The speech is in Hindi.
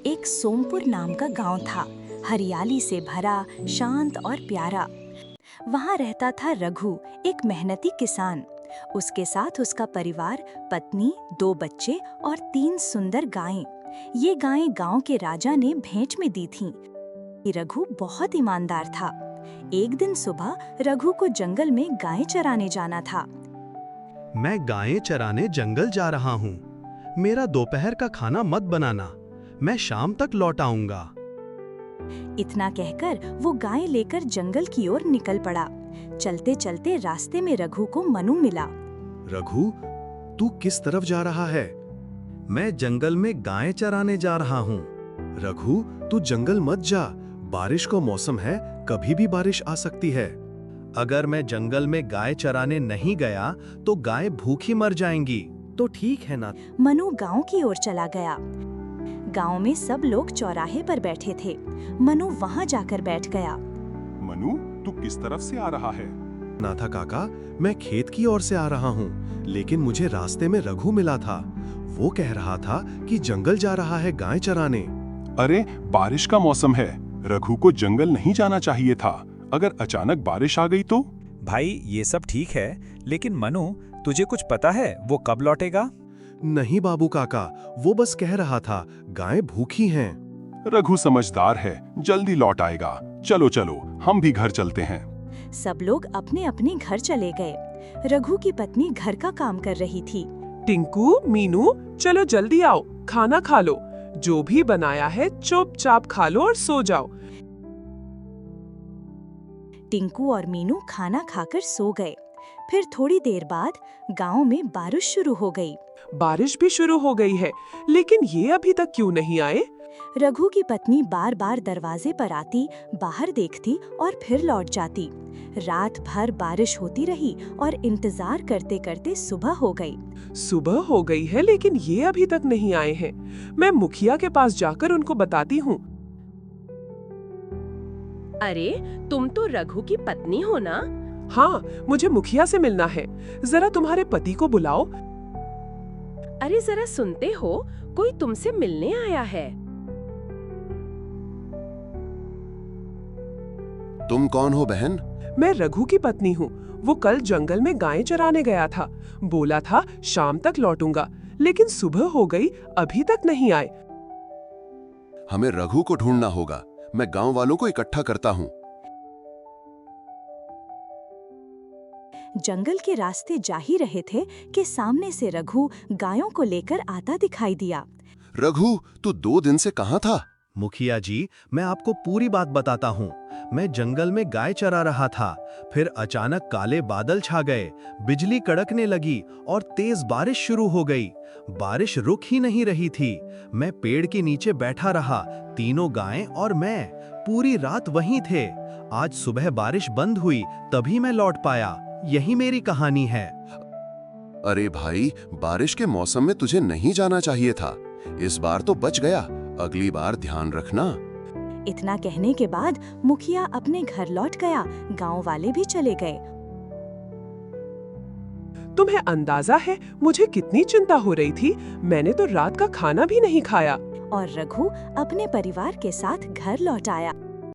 एक सोमपुर नाम का गांव था, हरियाली से भरा, शांत और प्यारा। वहां रहता था रघु, एक मेहनती किसान। उसके साथ उसका परिवार, पत्नी, 2 बच्चे और 3 सुंदर गायें। ये गायें गांव के राजा ने भेंट में दी थीं। रघु बहुत ईमानदार था। एक दिन सुबह रघु को जंगल में गायें चराने जाना था। मैं गायें चराने जंगल जा रहा हूँ। मेरा दोपहर का खाना मत बनाना, मैं शाम तक लौट आऊंगा। इतना कहकर वो गायें लेकर जंगल की ओर निकल पड़ा। चलते चलते रास्ते में रघु को मनु मिला। रघु, तू किस तरफ जा रहा है? मैं जंगल में गायें चराने जा रहा हूँ। रघु, तू जंगल मत जा, बारिश का मौसम है, कभी भी बारिश आ सकती है। अगर मैं जंगल में गाय चराने नहीं गया तो गाय भूखी मर जाएंगी। तो ठीक है ना? मनु गांव की ओर चला गया। गांव में सब लोग चौराहे पर बैठे थे। मनु वहां जाकर बैठ गया। मनु, तू किस तरफ से आ रहा है? नाथा काका, मैं खेत की ओर से आ रहा हूँ, लेकिन मुझे रास्ते में रघु मिला था। वो कह रहा था कि जंगल जा रहा है गाय चराने। अरे, बारिश का मौसम है, रघु को जंगल नहीं जाना चाहिए था। अगर अचानक बारिश आ गई तो? भाई ये सब ठीक है, लेकिन मनु, तुझे कुछ पता है वो कब लौटेगा? नहीं बाबू काका, वो बस कह रहा था गायें भूखी हैं। रघु समझदार है, जल्दी लौट आएगा। चलो चलो, हम भी घर चलते हैं। सब लोग अपने अपने घर चले गए। रघु की पत्नी घर का काम कर रही थी। टिंकू, मीनू, चलो जल्दी आओ, खाना खा लो। जो भी बनाया है चुपचाप खा लो और सो जाओ। टिंकू और मीनू खाना खाकर सो गए। फिर थोड़ी देर बाद गांव में बारिश शुरू हो गई। बारिश भी शुरू हो गई है, लेकिन ये अभी तक क्यों नहीं आए? रघु की पत्नी बार बार दरवाजे पर आती, बाहर देखती और फिर लौट जाती। रात भर बारिश होती रही और इंतजार करते करते सुबह हो गई। सुबह हो गई है, लेकिन ये अभी तक नहीं आए हैं। मैं मुखिया के पास जाकर उनको बताती हूँ। अरे, तुम तो रघु की पत्नी हो ना? हाँ, मुझे मुखिया से मिलना है। जरा तुम्हारे पति को बुलाओ। अरे जरा सुनते हो, कोई तुमसे मिलने आया है। तुम कौन हो बहन? मैं रघु की पत्नी हूँ। वो कल जंगल में गायें चराने गया था। बोला था शाम तक लौटूंगा, लेकिन सुबह हो गई, अभी तक नहीं आए। हमें रघु को ढूंढना होगा। मैं गांव वालों को इकट्ठा करता हूँ। जंगल के रास्ते जा ही रहे थे कि सामने से रघु गायों को लेकर आता दिखाई दिया। रघु, तू 2 दिन से कहाँ था? मुखिया जी, मैं आपको पूरी बात बताता हूँ। मैं जंगल में गाय चरा रहा था, फिर अचानक काले बादल छा गए, बिजली कड़कने लगी और तेज बारिश शुरू हो गई। बारिश रुक ही नहीं रही थी। मैं पेड़ के नीचे बैठा रहा, तीनों गायें और मैं पूरी रात वहीं थे। आज सुबह बारिश बंद हुई, तभी मैं लौट पाया। यही मेरी कहानी है। अरे भाई, बारिश के मौसम में तुझे नहीं जाना चाहिए था। इस बार तो बच गया, अगली बार ध्यान रखना। इतना कहने के बाद मुखिया अपने घर लौट गया। गांव वाले भी चले गए। तुम्हें अंदाजा है मुझे कितनी चिंता हो रही थी? मैंने तो रात का खाना भी नहीं खाया। और रघु अपने परिवार के साथ घर लौट आया।